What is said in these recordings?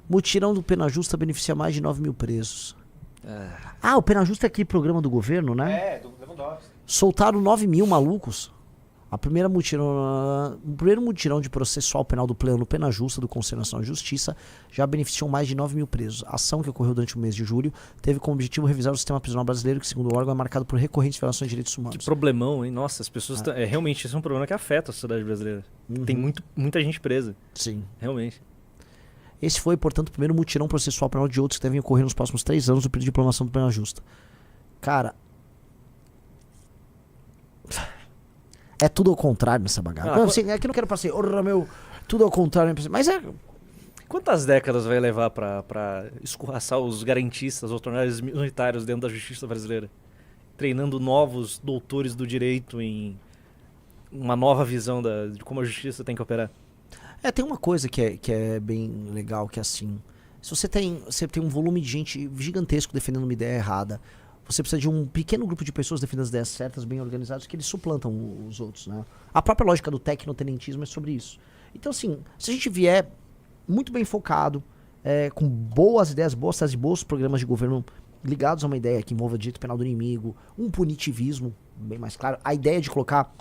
Mutirão do Pena Justa beneficia mais de 9 mil presos. O Pena Justa é aquele programa do governo, né? Do Lewandowski. Soltaram 9 mil malucos. O primeiro mutirão de processual penal do pleno Pena Justa do Conselho Nacional de Justiça já beneficiou mais de 9 mil presos. A ação, que ocorreu durante o mês de julho, teve como objetivo revisar o sistema prisional brasileiro, que, segundo o órgão, é marcado por recorrentes violações de direitos humanos. Que problemão, hein? Nossa, as pessoas... realmente, isso é um problema que afeta a sociedade brasileira. Tem muita gente presa. Sim. Realmente. Esse foi, portanto, o primeiro mutirão processual penal de outros que devem ocorrer nos próximos 3 anos do período de diplomação do Pena Justa. Cara... É tudo ao contrário nessa bagaça. Não, assim, aqui não quero pra ser, tudo ao contrário. Mas é... Quantas décadas vai levar pra escorraçar os garantistas ou tornar eles minoritários dentro da justiça brasileira? Treinando novos doutores do direito em uma nova visão de como a justiça tem que operar. Tem uma coisa que é bem legal, que é assim... Se você tem um volume de gente gigantesco defendendo uma ideia errada... Você precisa de um pequeno grupo de pessoas defendendo as ideias certas, bem organizadas, que eles suplantam os outros, né? A própria lógica do tecnotenentismo é sobre isso. Então, assim, se a gente vier muito bem focado, com boas ideias, boas teses, bons programas de governo ligados a uma ideia que envolva direito penal do inimigo, um punitivismo, bem mais claro, a ideia de colocar...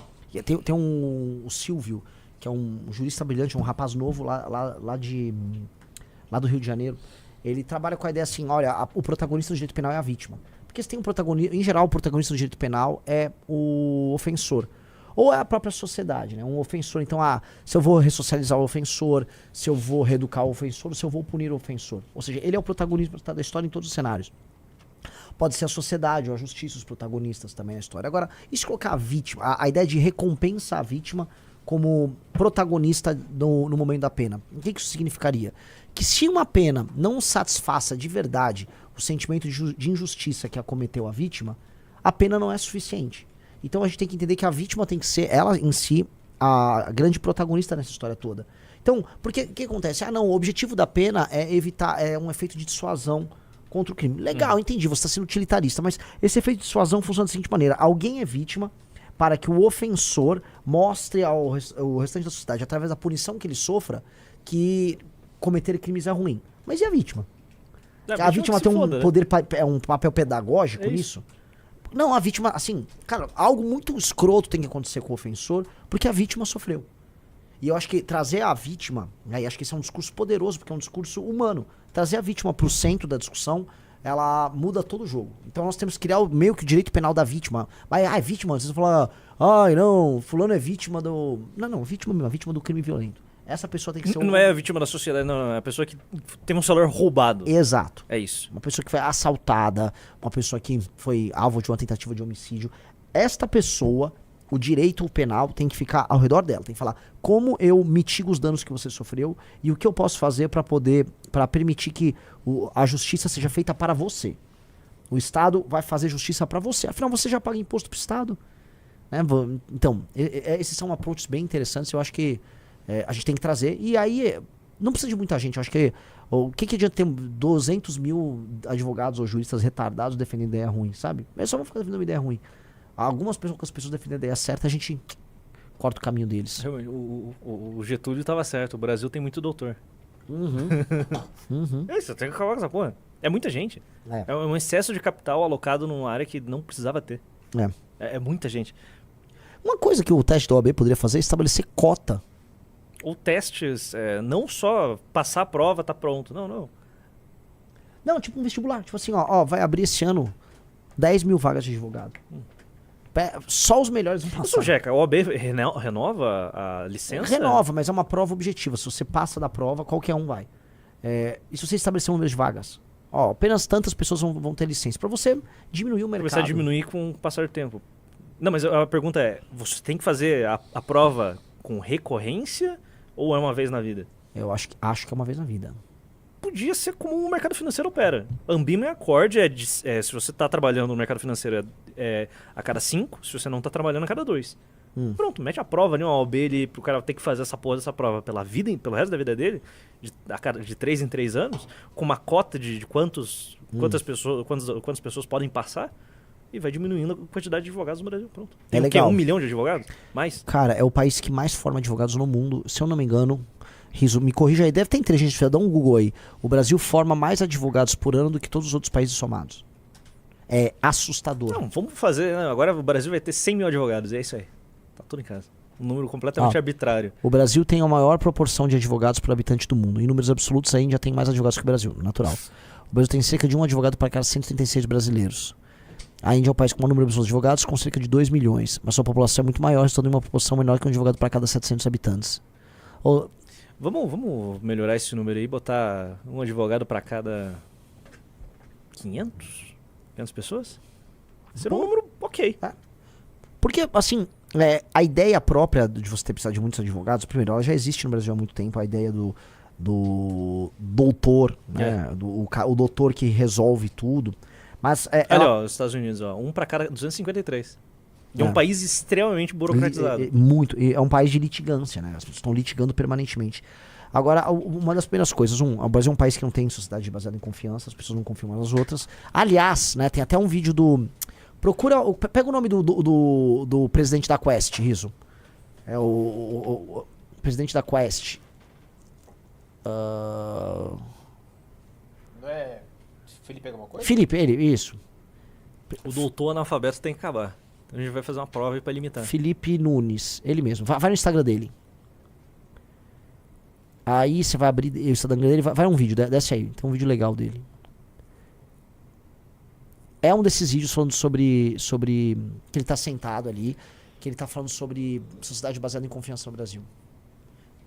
Tem o Silvio, que é um jurista brilhante, um rapaz novo lá do Rio de Janeiro. Ele trabalha com a ideia assim, olha, o protagonista do direito penal é a vítima. Porque se tem um protagonista, em geral, o protagonista do direito penal é o ofensor. Ou é a própria sociedade, né? Um ofensor. Então, se eu vou ressocializar o ofensor, se eu vou reeducar o ofensor, se eu vou punir o ofensor. Ou seja, ele é o protagonista da história em todos os cenários. Pode ser a sociedade ou a justiça, os protagonistas também na história. Agora, e se colocar a vítima, a ideia de recompensa à vítima como protagonista no momento da pena? O que isso significaria? Que se uma pena não satisfaça de verdade o sentimento de injustiça que acometeu a vítima, a pena não é suficiente. Então a gente tem que entender que a vítima tem que ser, ela em si, a grande protagonista nessa história toda. Então, porque o que acontece? O objetivo da pena é evitar um efeito de dissuasão contra o crime. Legal, entendi, você está sendo utilitarista, mas esse efeito de dissuasão funciona da seguinte maneira: alguém é vítima para que o ofensor mostre ao restante da sociedade, através da punição que ele sofra, que cometer crimes é ruim. Mas e a vítima? A vítima tem um papel pedagógico nisso? Não, a vítima, assim, cara, algo muito escroto tem que acontecer com o ofensor, porque a vítima sofreu. E eu acho que trazer a vítima, aí acho que esse é um discurso poderoso, porque é um discurso humano. Trazer a vítima pro centro da discussão, ela muda todo o jogo. Então nós temos que criar meio que o direito penal da vítima. Mas, vítima, vocês vão falar, não, fulano é vítima do... Não, vítima mesmo, vítima do crime violento. Essa pessoa tem que ser... Não é a vítima da sociedade, não. É a pessoa que tem um celular roubado. Exato. É isso. Uma pessoa que foi assaltada, uma pessoa que foi alvo de uma tentativa de homicídio. Esta pessoa, o direito penal tem que ficar ao redor dela. Tem que falar como eu mitigo os danos que você sofreu e o que eu posso fazer para permitir que a justiça seja feita para você. O Estado vai fazer justiça para você. Afinal, você já paga imposto pro Estado. Né? Então, esses são approaches bem interessantes. Eu acho que a gente tem que trazer. E aí, não precisa de muita gente. Eu acho que o que adianta ter 200 mil advogados ou juristas retardados defendendo ideia ruim, sabe? É só vão ficar defendendo uma ideia ruim. Algumas pessoas defendendo a ideia certa, a gente corta o caminho deles. O Getúlio estava certo. O Brasil tem muito doutor. Você tem que acabar com essa porra. É muita gente. É um excesso de capital alocado numa área que não precisava ter. É muita gente. Uma coisa que o teste da OAB poderia fazer é estabelecer cota. Ou testes, não só passar a prova, tá pronto. Não. Não, tipo um vestibular. Tipo assim, vai abrir esse ano 10 mil vagas de advogado. Só os melhores vão passar. Isso, Jeca, a OAB renova a licença? Renova, mas é uma prova objetiva. Se você passa da prova, qualquer um vai. E se você estabelecer um número de vagas? Apenas tantas pessoas vão ter licença. Pra você diminuir o mercado. Começar a diminuir com o passar do tempo. Não, mas a pergunta é, você tem que fazer a prova com recorrência ou é uma vez na vida? Eu acho que é uma vez na vida. Podia ser como o mercado financeiro opera. Ambima e Accord se você está trabalhando no mercado financeiro a cada 5, se você não está trabalhando a cada 2. Pronto, mete a prova ali, uma OAB ali, pro cara ter que fazer essa porra dessa prova pelo resto da vida dele, de 3 em 3 anos, com uma cota de quantas pessoas podem passar, e vai diminuindo a quantidade de advogados no Brasil. Pronto. Tem legal. 1 milhão de advogados? Mais? Cara, é o país que mais forma advogados no mundo. Se eu não me engano, Riso, me corrija aí, deve ter inteligência artificial, dá um Google aí. O Brasil forma mais advogados por ano do que todos os outros países somados. É assustador. Não, vamos fazer. Né? Agora o Brasil vai ter 100 mil advogados, é isso aí. Tá tudo em casa. Um número completamente arbitrário. O Brasil tem a maior proporção de advogados por habitante do mundo. Em números absolutos, a Índia tem mais advogados que o Brasil, natural. O Brasil tem cerca de um advogado para cada 136 brasileiros. A Índia é o país com o maior número de advogados, com cerca de 2 milhões. Mas sua população é muito maior, estando em uma proporção menor que um advogado para cada 700 habitantes. Vamos melhorar esse número aí e botar um advogado para cada 500 pessoas? Seria um número ok. Porque, assim, a ideia própria de você ter precisado de muitos advogados, primeiro, ela já existe no Brasil há muito tempo, a ideia do doutor, né? O doutor que resolve tudo. Mas, olha, ó, os Estados Unidos, ó, um para cada 253. E é um país extremamente burocratizado. Muito. E é um país de litigância, né? As pessoas estão litigando permanentemente. Agora, uma das primeiras coisas, o Brasil é um país que não tem sociedade baseada em confiança, as pessoas não confiam umas nas outras. Aliás, né, tem até um vídeo do... Pega o nome do presidente da Quest, Riso. É o presidente da Quest. Não é Felipe alguma coisa? Felipe, isso. O doutor analfabeto tem que acabar. Então a gente vai fazer uma prova aí pra limitar. Felipe Nunes, ele mesmo. Vai no Instagram dele. Aí você vai abrir o Instagram dele, vai um vídeo, desce aí. Tem um vídeo legal dele. É um desses vídeos falando sobre que ele tá sentado ali, que ele tá falando sobre sociedade baseada em confiança no Brasil.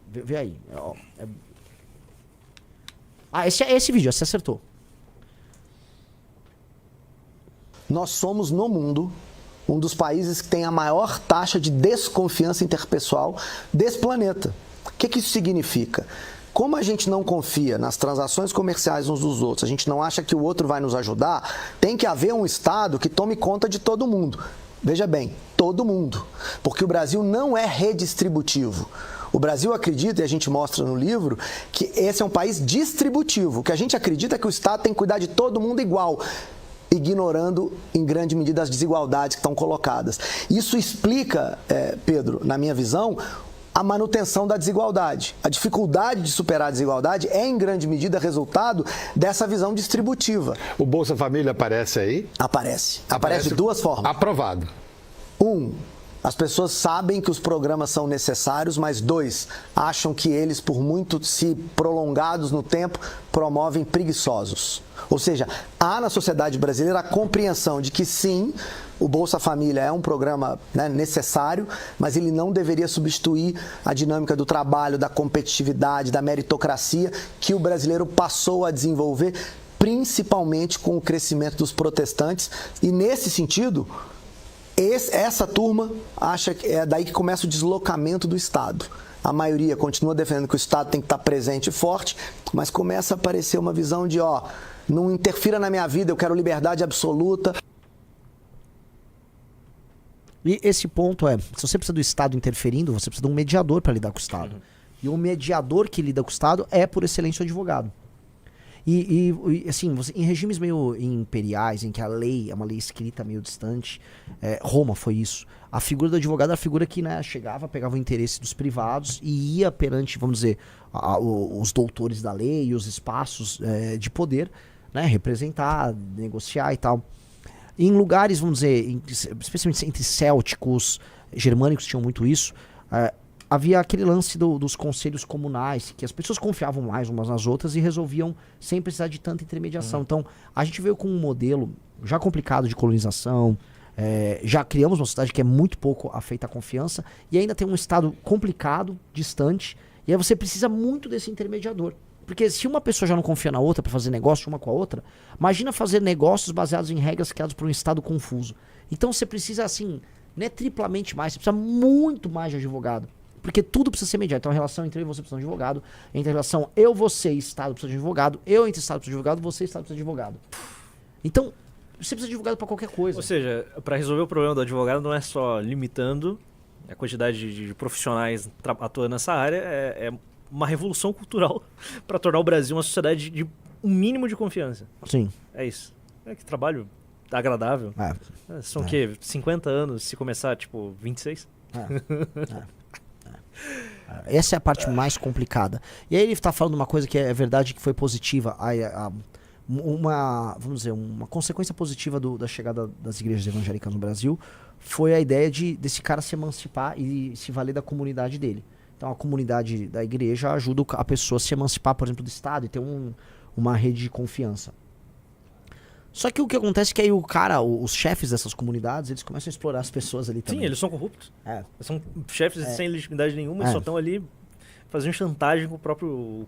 Vê aí. Esse vídeo, você acertou. Nós somos, no mundo, um dos países que tem a maior taxa de desconfiança interpessoal desse planeta. O que isso significa? Como a gente não confia nas transações comerciais uns dos outros, a gente não acha que o outro vai nos ajudar, tem que haver um Estado que tome conta de todo mundo. Veja bem, todo mundo. Porque o Brasil não é redistributivo. O Brasil acredita, e a gente mostra no livro, que esse é um país distributivo. O que a gente acredita é que o Estado tem que cuidar de todo mundo igual, ignorando em grande medida as desigualdades que estão colocadas. Isso explica, Pedro, na minha visão, a manutenção da desigualdade. A dificuldade de superar a desigualdade é, em grande medida, resultado dessa visão distributiva. O Bolsa Família aparece aí? Aparece. Aparece de duas formas. Aprovado. As pessoas sabem que os programas são necessários, mas 2, acham que eles, por muito se prolongados no tempo, promovem preguiçosos. Ou seja, há na sociedade brasileira a compreensão de que sim, o Bolsa Família é um programa, né, necessário, mas ele não deveria substituir a dinâmica do trabalho, da competitividade, da meritocracia que o brasileiro passou a desenvolver, principalmente com o crescimento dos protestantes. E nesse sentido, essa turma acha que é daí que começa o deslocamento do Estado. A maioria continua defendendo que o Estado tem que estar presente e forte, mas começa a aparecer uma visão de, não interfira na minha vida, eu quero liberdade absoluta. E esse ponto se você precisa do Estado interferindo, você precisa de um mediador para lidar com o Estado. E o mediador que lida com o Estado é, por excelência, o advogado. E assim, em regimes meio imperiais, em que a lei é uma lei escrita meio distante, Roma foi isso. A figura do advogado era a figura que, né, chegava, pegava o interesse dos privados e ia perante, vamos dizer, os doutores da lei e os espaços de poder, né, representar, negociar e tal. E em lugares, vamos dizer, especialmente entre célticos, germânicos tinham muito isso, havia aquele lance dos conselhos comunais, que as pessoas confiavam mais umas nas outras e resolviam sem precisar de tanta intermediação. Então, a gente veio com um modelo já complicado de colonização, já criamos uma sociedade que é muito pouco afeita à confiança, e ainda tem um Estado complicado, distante, e aí você precisa muito desse intermediador. Porque se uma pessoa já não confia na outra para fazer negócio uma com a outra, imagina fazer negócios baseados em regras criadas por um Estado confuso. Então você precisa, assim, né, triplamente mais, você precisa muito mais de advogado. Porque tudo precisa ser mediado. Então a relação entre eu e você precisa de um advogado, entre a relação você e Estado precisa de um advogado, eu entre Estado precisa de advogado, você e Estado precisa de advogado. Então, você precisa de advogado para qualquer coisa. Ou seja, para resolver o problema do advogado não é só limitando a quantidade de profissionais atuando nessa área, é uma revolução cultural para tornar o Brasil uma sociedade de um mínimo de confiança. Sim. É isso. Que trabalho agradável. São o quê? 50 anos se começar, tipo, 26? Essa é a parte mais complicada. E aí ele tá falando uma coisa que é verdade, que foi positiva. Vamos dizer, uma consequência positiva da chegada das igrejas evangélicas no Brasil foi a ideia desse cara se emancipar e se valer da comunidade dele. Então a comunidade da igreja ajuda a pessoa a se emancipar, por exemplo, do Estado e ter uma rede de confiança. Só que o que acontece é que aí os chefes dessas comunidades, eles começam a explorar as pessoas ali também. Sim, eles são corruptos. É. Eles são chefes sem legitimidade nenhuma e só estão ali fazendo chantagem com o próprio...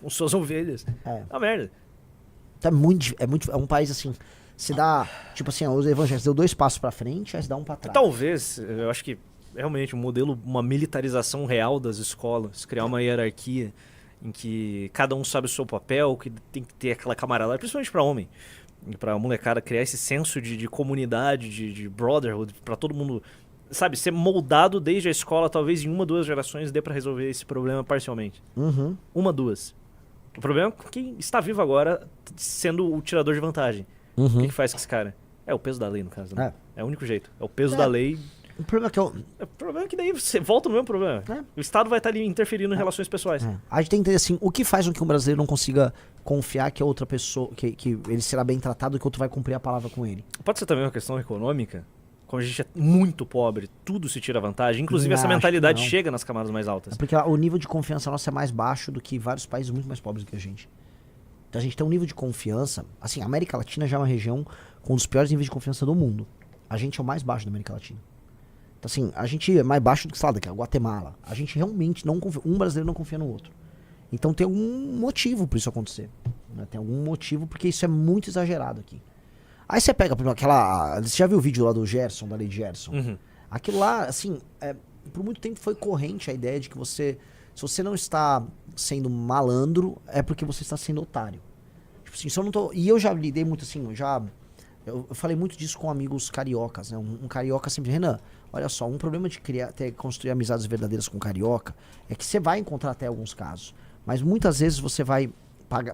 com suas ovelhas. É uma merda. Então é um país assim, se dá, tipo assim, os evangélicos deu 2 passos pra frente, aí se dá um pra trás. Talvez, eu acho que realmente um modelo, uma militarização real das escolas, criar uma hierarquia em que cada um sabe o seu papel, que tem que ter aquela camaradagem, principalmente pra homem, e pra molecada, criar esse senso de comunidade, de brotherhood, pra todo mundo, sabe, ser moldado desde a escola, talvez em 1, 2 gerações dê pra resolver esse problema parcialmente. 1, 2. O problema é quem está vivo agora sendo o tirador de vantagem. O que faz com esse cara? É o peso da lei, no caso, né? É o único jeito. É o peso da lei. O problema é que O problema é que daí você volta no mesmo problema. O Estado vai estar ali interferindo em relações pessoais. A gente tem que entender assim, o que faz com que um brasileiro não consiga confiar que a outra pessoa, que ele será bem tratado e que o outro vai cumprir a palavra com ele. Pode ser também uma questão econômica. Como a gente é muito pobre, tudo se tira vantagem. Inclusive essa mentalidade chega nas camadas mais altas. É porque o nível de confiança nosso é mais baixo do que vários países muito mais pobres do que a gente. Então a gente tem um nível de confiança, assim, a América Latina já é uma região com um dos piores níveis de confiança do mundo. A gente é o mais baixo da América Latina. Então assim, a gente é mais baixo do que, sei lá, daqui a Guatemala. A gente realmente não confia, um brasileiro não confia no outro. Então tem algum motivo pra isso acontecer. Né? Tem algum motivo, porque isso é muito exagerado aqui. Aí você pega, por exemplo, você já viu o vídeo lá do Gerson, da lei de Gerson? Aquilo lá, assim, por muito tempo foi corrente a ideia de que se você não está sendo malandro, é porque você está sendo otário. Tipo assim, se eu não tô... E eu já lidei muito assim, eu falei muito disso com amigos cariocas, né? Um carioca sempre, Renan, olha só, um problema de construir amizades verdadeiras com carioca é que você vai encontrar até alguns casos, mas muitas vezes você vai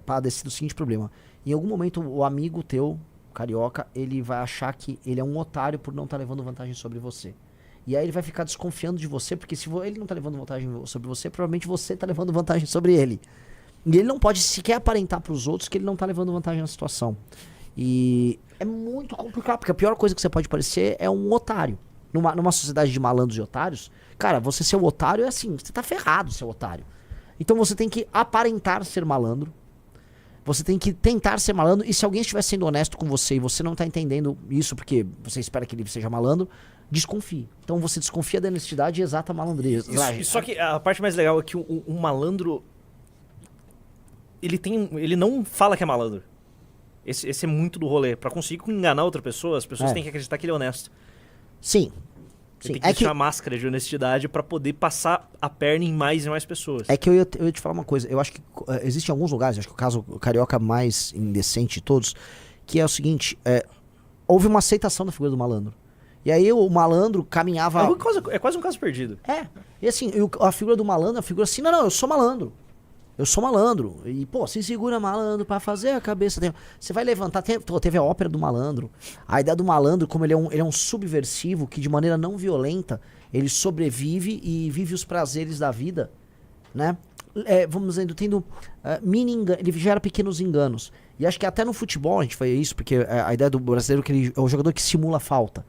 padecer do seguinte problema. Em algum momento, o amigo teu, carioca, ele vai achar que ele é um otário por não estar levando vantagem sobre você. E aí ele vai ficar desconfiando de você, porque se ele não tá levando vantagem sobre você, provavelmente você tá levando vantagem sobre ele. E ele não pode sequer aparentar pros outros que ele não tá levando vantagem na situação. E é muito complicado, porque a pior coisa que você pode parecer é um otário. Numa sociedade de malandros e otários, cara, você ser o otário é assim, você tá ferrado ser otário. Então você tem que aparentar ser malandro. Você tem que tentar ser malandro, e se alguém estiver sendo honesto com você e você não tá entendendo isso porque você espera que ele seja malandro, desconfie. Então você desconfia da honestidade e exata malandreza. Só que a parte mais legal é que um malandro, ele não fala que é malandro. Esse é muito do rolê. Pra conseguir enganar outra pessoa, as pessoas têm que acreditar que ele é honesto. Sim. Ele tem que vestir uma máscara de honestidade pra poder passar a perna em mais e mais pessoas. É que eu ia te falar uma coisa. Eu acho que existem alguns lugares, acho que o caso carioca mais indecente de todos, que é o seguinte, houve uma aceitação da figura do malandro. E aí o malandro caminhava... É quase um caso perdido. E assim, a figura do malandro, a figura assim, não, eu sou malandro. Eu sou malandro. E, pô, se segura malandro pra fazer a cabeça. Você vai levantar. Teve a ópera do malandro. A ideia do malandro, como ele é um subversivo que, de maneira não violenta, ele sobrevive e vive os prazeres da vida, né? Vamos dizendo, tendo mini enganos. Ele gera pequenos enganos. E acho que até no futebol a gente faz isso, porque a ideia do brasileiro que ele é o jogador que simula falta.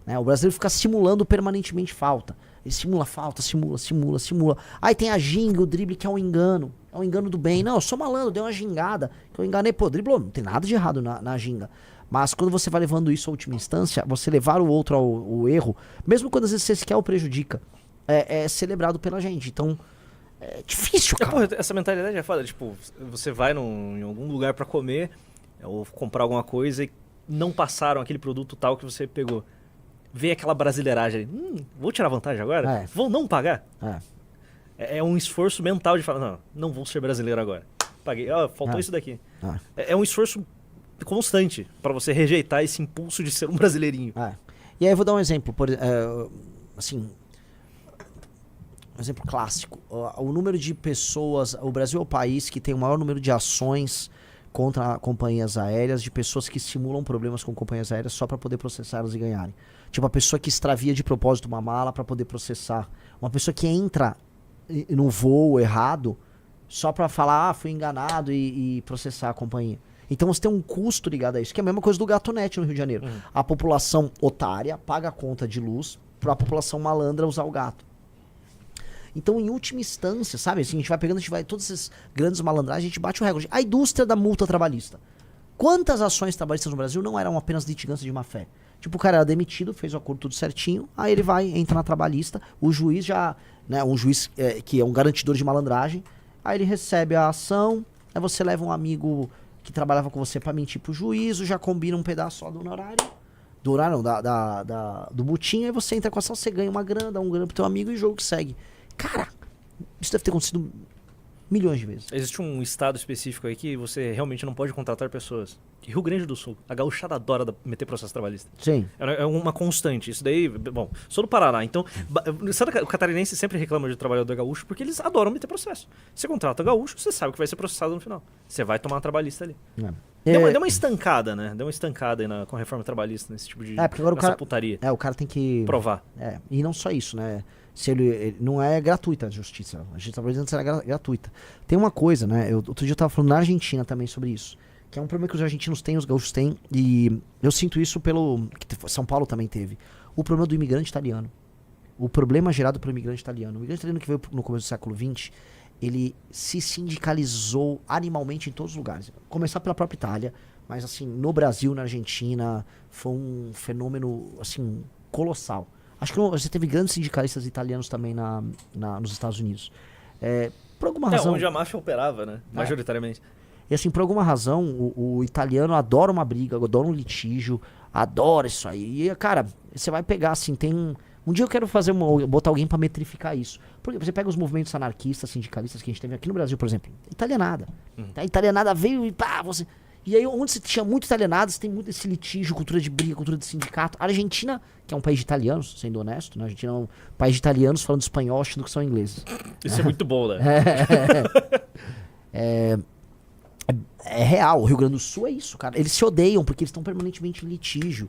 Né? O brasileiro fica simulando permanentemente falta. Ele simula falta, simula. Aí tem a ginga, o drible, que é um engano. É um engano do bem. Não, eu sou malandro, dei uma gingada. Que eu enganei. Pô, driblou, não tem nada de errado na ginga. Mas quando você vai levando isso à última instância, você levar o outro ao erro, mesmo quando às vezes você sequer o prejudica, é celebrado pela gente. Então, é difícil, cara. Porra, essa mentalidade é foda. Tipo, você vai em algum lugar pra comer ou comprar alguma coisa e não passaram aquele produto tal que você pegou. Vê aquela brasileiragem ali. Vou tirar vantagem agora? Vou não pagar? É um esforço mental de falar, não vou ser brasileiro agora. Paguei, faltou isso daqui. É um esforço constante pra você rejeitar esse impulso de ser um brasileirinho. E aí eu vou dar um exemplo, assim, um exemplo clássico. O número de pessoas, o Brasil é o país que tem o maior número de ações contra companhias aéreas de pessoas que simulam problemas com companhias aéreas só para poder processá-las e ganharem. Tipo, a pessoa que extravia de propósito uma mala para poder processar. Uma pessoa que entra no voo errado só para falar, fui enganado e processar a companhia. Então você tem um custo ligado a isso, que é a mesma coisa do GatoNet no Rio de Janeiro. A população otária paga a conta de luz para a população malandra usar o gato. Então, em última instância, sabe, assim, a gente vai pegando, a gente vai, todas essas grandes malandragens, a gente bate o recorde. A indústria da multa trabalhista. Quantas ações trabalhistas no Brasil não eram apenas litigância de má fé? Tipo, o cara era demitido, fez o acordo tudo certinho, aí ele vai, entra na trabalhista, o juiz já, né, um juiz que é um garantidor de malandragem, aí ele recebe a ação, aí você leva um amigo que trabalhava com você pra mentir pro juízo, já combina um pedaço só do honorário, do butim, aí você entra com a ação, você ganha uma grana, dá um grana pro teu amigo e o jogo que segue. Cara, isso deve ter acontecido milhões de vezes. Existe um estado específico aí que você realmente não pode contratar pessoas. Rio Grande do Sul. A gauchada adora meter processo trabalhista. Sim. É uma constante. Isso daí, bom, sou do Paraná, então... Sabe, o catarinense sempre reclama de trabalhador gaúcho porque eles adoram meter processo. Você contrata gaúcho, você sabe que vai ser processado no final. Você vai tomar uma trabalhista ali. Deu uma estancada, né? Deu uma estancada aí com a reforma trabalhista, nesse tipo de... porque agora nessa putaria. o cara tem que... Provar. E não só isso, né? Se ele não é gratuita a justiça. A justiça brasileira será gratuita. Tem uma coisa, né? Outro dia eu tava falando na Argentina também sobre isso. Que é um problema que os argentinos têm, os gaúchos têm. E eu sinto isso pelo... que São Paulo também teve. O problema do imigrante italiano. O problema gerado pelo imigrante italiano. O imigrante italiano que veio no começo do século XX, ele se sindicalizou animalmente em todos os lugares. Começar pela própria Itália, mas assim, no Brasil, na Argentina, foi um fenômeno, assim, colossal. Acho que você teve grandes sindicalistas italianos também nos Estados Unidos. Por alguma razão... onde a máfia operava, né? Majoritariamente. E assim, por alguma razão, o italiano adora uma briga, adora um litígio, adora isso aí. E, cara, você vai pegar, assim, um dia eu quero botar alguém pra metrificar isso. Porque você pega os movimentos anarquistas, sindicalistas que a gente teve aqui no Brasil, por exemplo. Italianada. A italianada veio e pá, você... E aí, onde você tinha muito italianado, você tem muito esse litígio, cultura de briga, cultura de sindicato. A Argentina, que é um país de italianos, sendo honesto, né? A Argentina é um país de italianos falando espanhol, achando que são ingleses. Isso é muito bom, né? É real. O Rio Grande do Sul é isso, cara. Eles se odeiam porque eles estão permanentemente em litígio.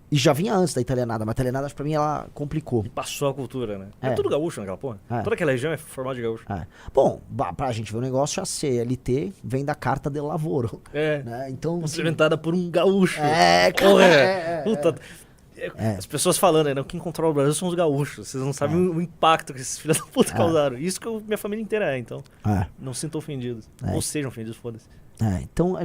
E já vinha antes da italianada, mas a italianada, pra mim, ela complicou. E passou a cultura, né? É tudo gaúcho naquela porra. Toda aquela região é formada de gaúcho. Bom, pra gente ver o negócio, a CLT vem da Carta de Lavoro. Né? Então, assim, implementada por um gaúcho. Cara. Puta. As pessoas falando, né? Quem controla o Brasil são os gaúchos. Vocês não sabem o impacto que esses filhos da puta causaram. Isso que minha família inteira então. Não se sintam ofendidos. Ou sejam ofendidos, foda-se. Então,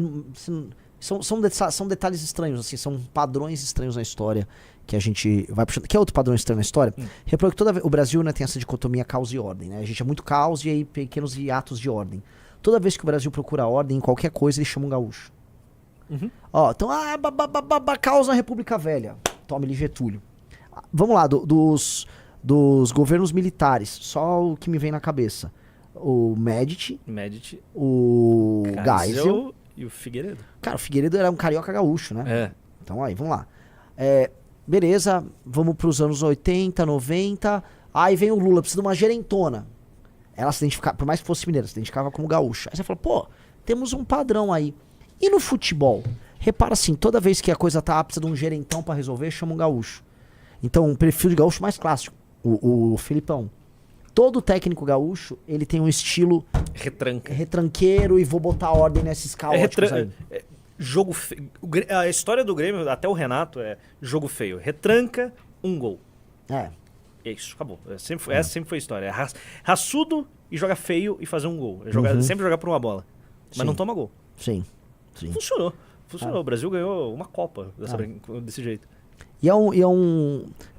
são detalhes estranhos, assim, são padrões estranhos na história que a gente vai puxando. Que é outro padrão estranho na história? Repara que o Brasil, né, tem essa dicotomia caos e ordem, né? A gente é muito caos e aí pequenos hiatos de ordem. Toda vez que o Brasil procura ordem em qualquer coisa, eles chamam um gaúcho. Então, caos na República Velha. Tome-lhe Getúlio. Vamos lá, dos governos militares, só o que me vem na cabeça. O Médici, o Geisel e o Figueiredo. Cara, o Figueiredo era um carioca gaúcho, né? Então aí, vamos lá. Beleza, vamos pros anos 80, 90. Aí vem o Lula, precisa de uma gerentona. Ela se identificava, por mais que fosse mineira, se identificava como gaúcha. Aí você fala, pô, temos um padrão aí. E no futebol? Repara assim, toda vez que a coisa precisa de um gerentão pra resolver, chama um gaúcho. Então, um perfil de gaúcho mais clássico, o Filipão. Todo técnico gaúcho, ele tem um estilo retranqueiro e vou botar ordem nesses caóticos aí. Jogo feio. A história do Grêmio, até o Renato, é jogo feio. Retranca, um gol. É isso, acabou. Essa sempre foi a história. É raçudo e joga feio e fazer um gol. Sempre jogar por uma bola. Mas não toma gol. Sim. Funcionou. O Brasil ganhou uma Copa desse jeito. E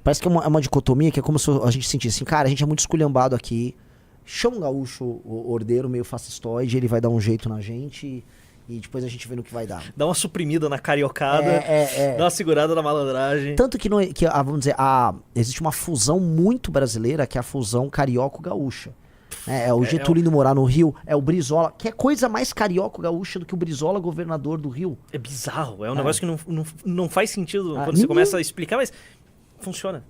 parece que é uma dicotomia que é como se a gente sentisse assim, cara, a gente é muito esculhambado aqui, chama um gaúcho ordeiro meio fascistoide, ele vai dar um jeito na gente e depois a gente vê no que vai dar. Dá uma suprimida na cariocada, dá uma segurada na malandragem. Tanto que, vamos dizer, existe uma fusão muito brasileira, que é a fusão carioco-gaúcha. O Getúlio indo morar no Rio, é o Brizola, que é coisa mais carioco-gaúcha do que o Brizola, governador do Rio. É bizarro, é um negócio que não faz sentido quando você começa a explicar, mas funciona.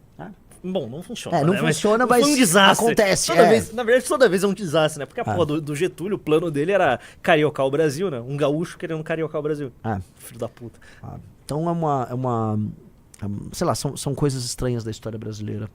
Bom, não funciona. É, não né? funciona, mas foi um desastre. acontece, Toda é. vez, na verdade, toda vez é um desastre, né? Porque a porra do Getúlio, o plano dele era cariocar o Brasil, né? Um gaúcho querendo cariocar o Brasil. Filho da puta. Então sei lá, são coisas estranhas da história brasileira.